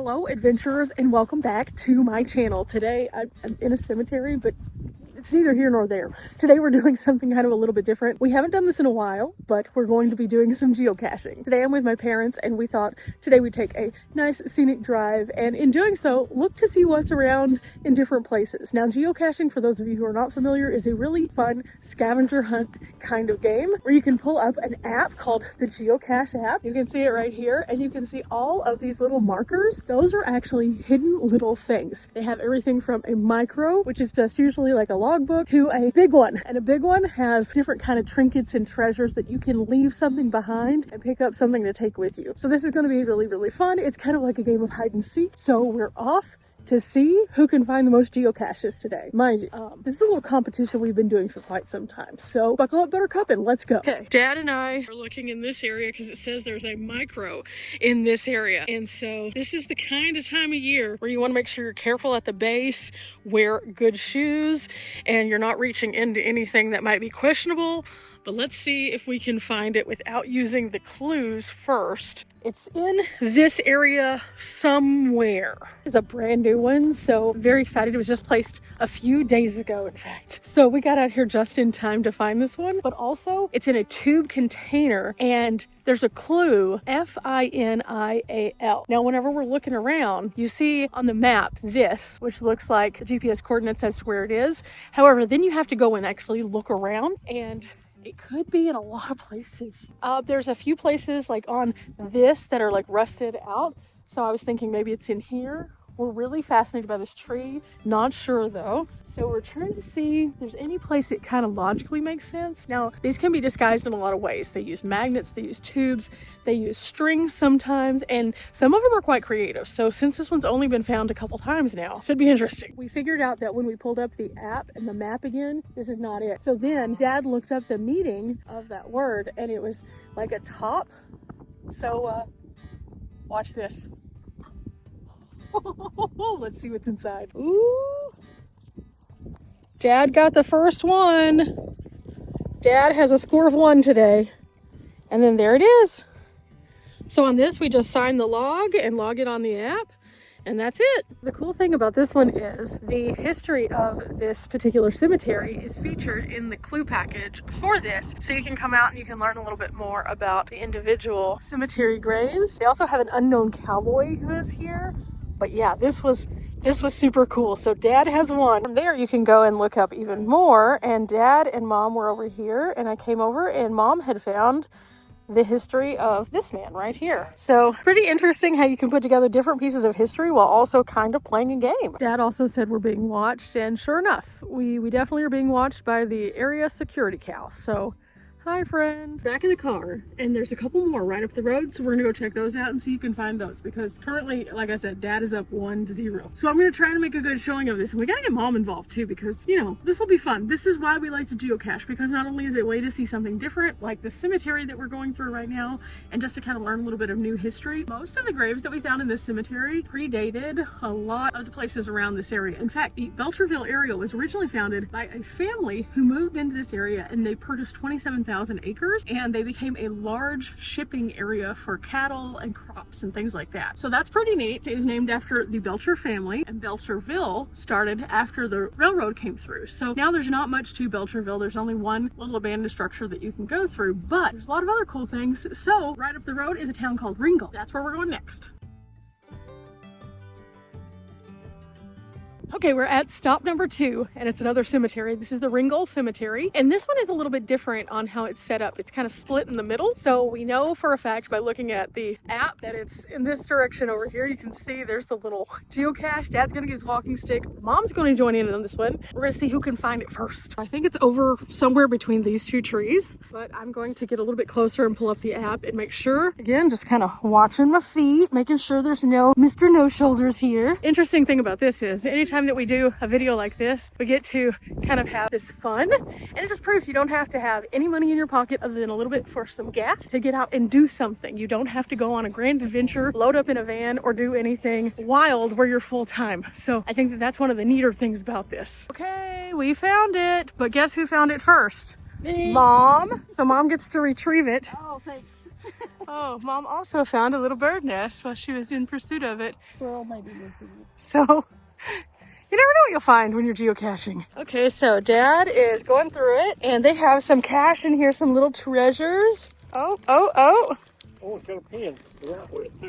Hello adventurers, and welcome back to my channel. Today I'm in a cemetery, but it's neither here nor there. Today we're doing something kind of a little bit different. We haven't done this in a while, but we're going to be doing some geocaching. Today I'm with my parents, and we thought today we'd take a nice scenic drive, and in doing so, look to see what's around in different places. Now, geocaching, for those of you who are not familiar, is a really fun scavenger hunt kind of game where you can pull up an app called the GEOCACHE app. You can see it right here, and you can see all of these little markers. Those are actually hidden little things. They have everything from a micro, which is just usually like a logbook, to a big one. And a big one has different kind of trinkets and treasures that you can leave something behind and pick up something to take with you. So this is going to be really, really fun. It's kind of like a game of hide and seek. So we're off to see who can find the most geocaches today. Mind you, this is a little competition we've been doing for quite some time. So buckle up, Buttercup, and let's go. Okay, Dad and I are looking in this area because it says there's a micro in this area. And so this is the kind of time of year where you want to make sure you're careful at the base, wear good shoes, and you're not reaching into anything that might be questionable. But let's see if we can find it without using the clues first. It's in this area somewhere. It's a brand new one, so I'm very excited. It was just placed a few days ago, in fact. So we got out here just in time to find this one, but also it's in a tube container and there's a clue, F-I-N-I-A-L. Now, whenever we're looking around, you see on the map this, which looks like GPS coordinates as to where it is. However, then you have to go and actually look around, and it could be in a lot of places. There's a few places like on this that are like rusted out. So I was thinking maybe it's in here. We're really fascinated by this tree. Not sure though. So we're trying to see if there's any place that kind of logically makes sense. Now, these can be disguised in a lot of ways. They use magnets, they use tubes, they use strings sometimes, and some of them are quite creative. So since this one's only been found a couple times now, should be interesting. We figured out that when we pulled up the app and the map again, this is not it. So then Dad looked up the meaning of that word, and it was like a top. So watch this. Let's see what's inside. Ooh. Dad got the first one. Dad has a score of 1 today. And then there it is. So on this, we just sign the log and log it on the app. And that's it. The cool thing about this one is the history of this particular cemetery is featured in the clue package for this. So you can come out and you can learn a little bit more about the individual cemetery graves. They also have an unknown cowboy who is here. But yeah, this was super cool. So Dad has 1. From there, you can go and look up even more. And Dad and Mom were over here, and I came over, and Mom had found the history of this man right here. So pretty interesting how you can put together different pieces of history while also kind of playing a game. Dad also said we're being watched, and sure enough, we definitely are being watched by the area security cow. So hi, friend. Back in the car, and there's a couple more right up the road, so we're gonna go check those out and see if you can find those, because currently, like I said, Dad is up 1-0. So I'm gonna try to make a good showing of this, and we gotta get Mom involved too, because, you know, this will be fun. This is why we like to geocache, because not only is it a way to see something different, like the cemetery that we're going through right now, and just to kind of learn a little bit of new history. Most of the graves that we found in this cemetery predated a lot of the places around this area. In fact, the Belcherville area was originally founded by a family who moved into this area, and they purchased 27,000 acres, and they became a large shipping area for cattle and crops and things like that. So that's pretty neat. It is named after the Belcher family, and Belcherville started after the railroad came through. So now there's not much to Belcherville. There's only one little abandoned structure that you can go through, but there's a lot of other cool things. So right up the road is a town called Ringgold. That's where we're going next. Okay, we're at stop number 2, and it's another cemetery. This is the Ringgold Cemetery, and this one is a little bit different on how it's set up. It's kind of split in the middle, so we know for a fact by looking at the app that it's in this direction over here. You can see there's the little geocache. Dad's gonna get his walking stick. Mom's going to join in on this one. We're gonna see who can find it first. I think it's over somewhere between these 2 trees, but I'm going to get a little bit closer and pull up the app and make sure, again, just kind of watching my feet, making sure there's no Mr. No Shoulders here. Interesting thing about this is anytime that we do a video like this, we get to kind of have this fun, and it just proves you don't have to have any money in your pocket other than a little bit for some gas to get out and do something. You don't have to go on a grand adventure, load up in a van, or do anything wild where you're full time. So I think that that's one of the neater things about this. Okay, we found it, but guess who found it first? Me. Mom. So Mom gets to retrieve it. Oh, thanks. Oh, Mom also found a little bird nest while she was in pursuit of it. Squirrel maybe missing it. So, you never know what you'll find when you're geocaching. Okay, so Dad is going through it, and they have some cash in here, some little treasures. Oh, oh, oh. Oh, it's got a pin.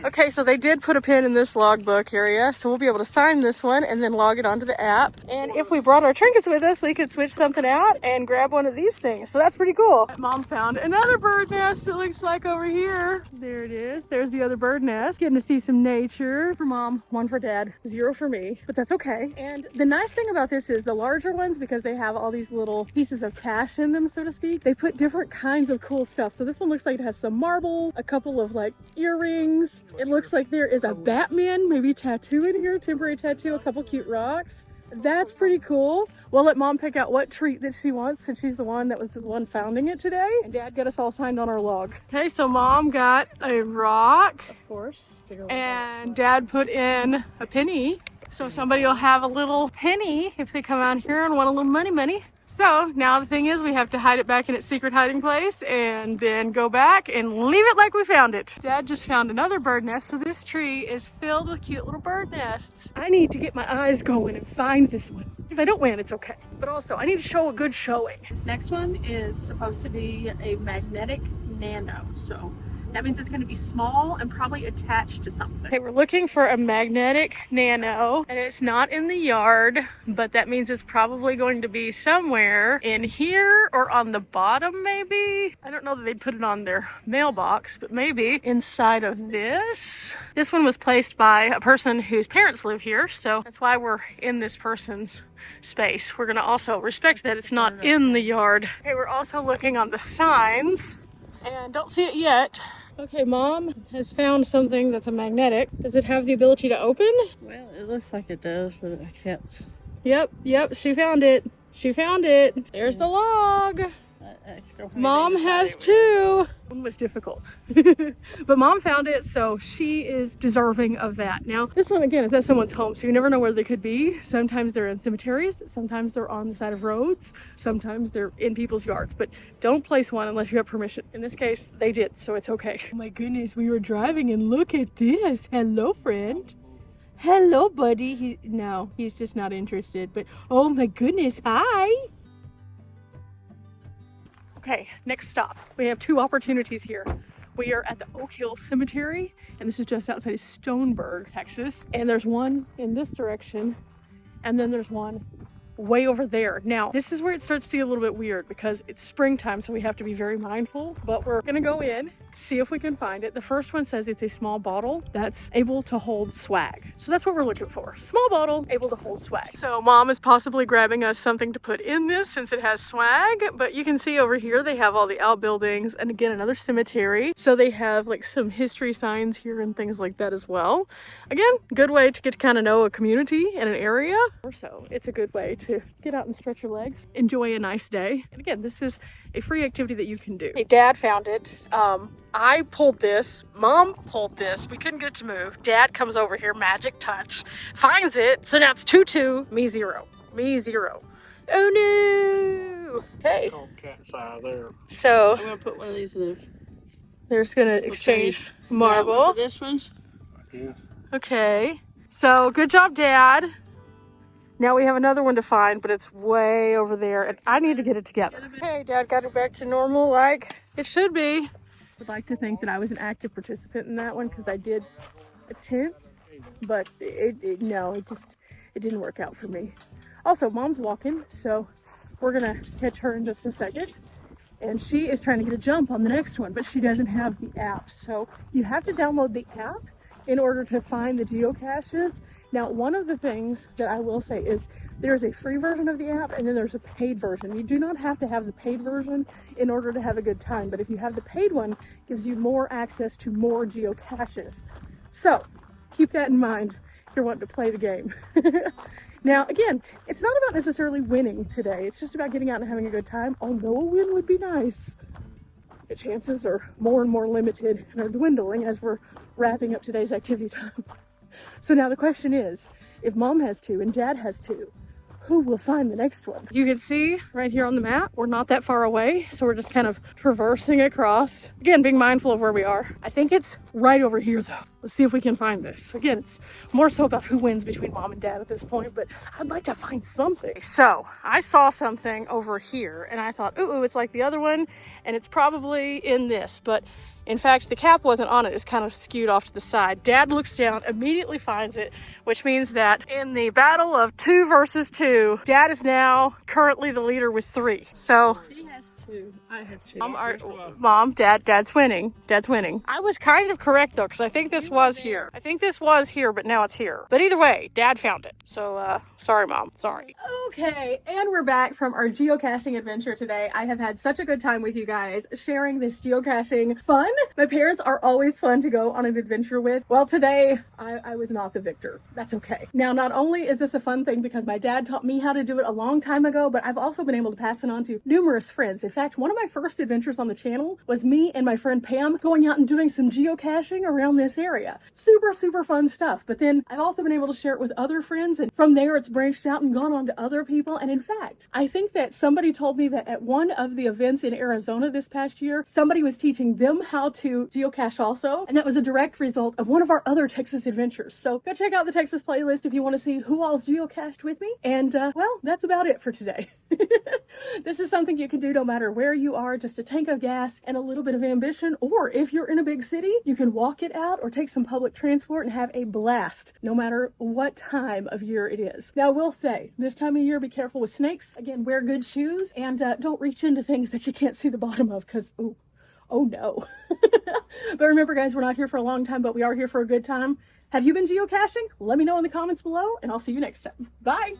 Okay, so they did put a pin in this logbook area, so we'll be able to sign this one and then log it onto the app. And if we brought our trinkets with us, we could switch something out and grab one of these things. So that's pretty cool. Mom found another bird nest, it looks like, over here. There it is. There's the other bird nest. Getting to see some nature. For Mom, 1 for Dad, 0 for me, but that's okay. And the nice thing about this is the larger ones, because they have all these little pieces of cash in them, so to speak, they put different kinds of cool stuff. So this one looks like it has some marbles, a couple of like earrings. It looks like there is a Batman, maybe tattoo in here, temporary tattoo, a couple cute rocks. That's pretty cool. We'll let Mom pick out what treat that she wants, since she's the one that was the one founding it today. And Dad got us all signed on our log. Okay, so Mom got a rock. Of course. And Dad put in a penny. So somebody will have a little penny if they come out here and want a little money. So now the thing is, we have to hide it back in its secret hiding place and then go back and leave it like we found it. Dad just found another bird nest, so this tree is filled with cute little bird nests. I need to get my eyes going and find this one. If I don't win, it's okay. But also, I need to show a good showing. This next one is supposed to be a magnetic nano, so that means it's going to be small and probably attached to something. Okay, we're looking for a magnetic nano, and it's not in the yard, but that means it's probably going to be somewhere in here or on the bottom, maybe. I don't know that they'd put it on their mailbox, but maybe inside of this. This one was placed by a person whose parents live here, so that's why we're in this person's space. We're going to also respect that it's not in the yard. Okay, we're also looking on the signs and don't see it yet. Okay, Mom has found something that's a magnetic. Does it have the ability to open? Well, it looks like it does, but I can't. Yep, she found it. She found it. There's the log. Mom has 2. One was difficult, but Mom found it, so she is deserving of that. Now, this one again is at someone's home, so you never know where they could be. Sometimes they're in cemeteries, sometimes they're on the side of roads, sometimes they're in people's yards, but don't place one unless you have permission. In this case, they did, so it's okay. Oh my goodness, we were driving and look at this. Hello, friend. Hello, buddy. No, he's just not interested, but oh my goodness, hi. Okay, next stop. We have 2 opportunities here. We are at the Oak Hill Cemetery, and this is just outside of Stoneburg, Texas. And there's one in this direction, and then there's one way over there. Now, this is where it starts to get a little bit weird because it's springtime, so we have to be very mindful, but we're gonna go in, see if we can find it. The first one says it's a small bottle that's able to hold swag. So that's what we're looking for. Small bottle, able to hold swag. So Mom is possibly grabbing us something to put in this since it has swag, but you can see over here they have all the outbuildings, and again, another cemetery. So they have like some history signs here and things like that as well. Again, good way to get to kind of know a community and an area. Or so it's a good way to get out and stretch your legs, enjoy a nice day. And again, this is a free activity that you can do. Hey, Dad found it. I pulled this, Mom pulled this, we couldn't get it to move. Dad comes over here, magic touch, finds it, so now it's 2-2, me 0. Oh no! Okay. Cat's eye there. So I'm gonna put one of these in there. they're just gonna exchange marble. For this one? Yes. Okay. So good job, Dad. Now we have another one to find, but it's way over there, and I need to get it together. Hey, Dad got it back to normal like it should be. I'd like to think that I was an active participant in that one because I did attempt, but it didn't work out for me. Also, Mom's walking, so we're gonna catch her in just a second. And she is trying to get a jump on the next one, but she doesn't have the app. So you have to download the app in order to find the geocaches. Now, one of the things that I will say is there's a free version of the app and then there's a paid version. You do not have to have the paid version in order to have a good time, but if you have the paid one, it gives you more access to more geocaches. So keep that in mind if you're wanting to play the game. Now, again, it's not about necessarily winning today. It's just about getting out and having a good time, although a win would be nice. The chances are more and more limited and are dwindling as we're wrapping up today's activity time. So now the question is, if Mom has 2 and Dad has 2, who will find the next one. You can see right here on the map, we're not that far away, so we're just kind of traversing across. Again, being mindful of where we are. I think it's right over here though. Let's see if we can find this. Again, it's more so about who wins between mom and dad at this point, but I'd like to find something. So I saw something over here and I thought, ooh, it's like the other one, and it's probably in this, but in fact, the cap wasn't on it. It's kind of skewed off to the side. Dad looks down, immediately finds it, which means that in the battle of 2 versus 2, Dad is now currently the leader with 3. So He has 2. I have 2. Mom, Dad's winning. Dad's winning. I was kind of correct though, because I think this was here. I think this was here, but now it's here. But either way, Dad found it. So, sorry, Mom. Sorry. Okay, and we're back from our geocaching adventure today. I have had such a good time with you guys sharing this geocaching fun. My parents are always fun to go on an adventure with. Well, today I was not the victor. That's okay. Now, not only is this a fun thing because my dad taught me how to do it a long time ago, but I've also been able to pass it on to numerous friends. In fact, one of my first adventures on the channel was me and my friend Pam going out and doing some geocaching around this area. Super, super fun stuff. But then I've also been able to share it with other friends, and from there it's branched out and gone on to other people. And in fact, I think that somebody told me that at one of the events in Arizona this past year, somebody was teaching them how to geocache also, and that was a direct result of one of our other Texas adventures. So go check out the Texas playlist if you want to see who all's geocached with me. And well, that's about it for today. This is something you can do no matter where you are, just a tank of gas and a little bit of ambition, or if you're in a big city, you can walk it out or take some public transport and have a blast no matter what time of year it is. Now, I will say, this time of year, be careful with snakes. Again, wear good shoes, and don't reach into things that you can't see the bottom of, because oh no. But remember guys, we're not here for a long time, but we are here for a good time. Have you been geocaching? Let me know in the comments below, and I'll see you next time. Bye.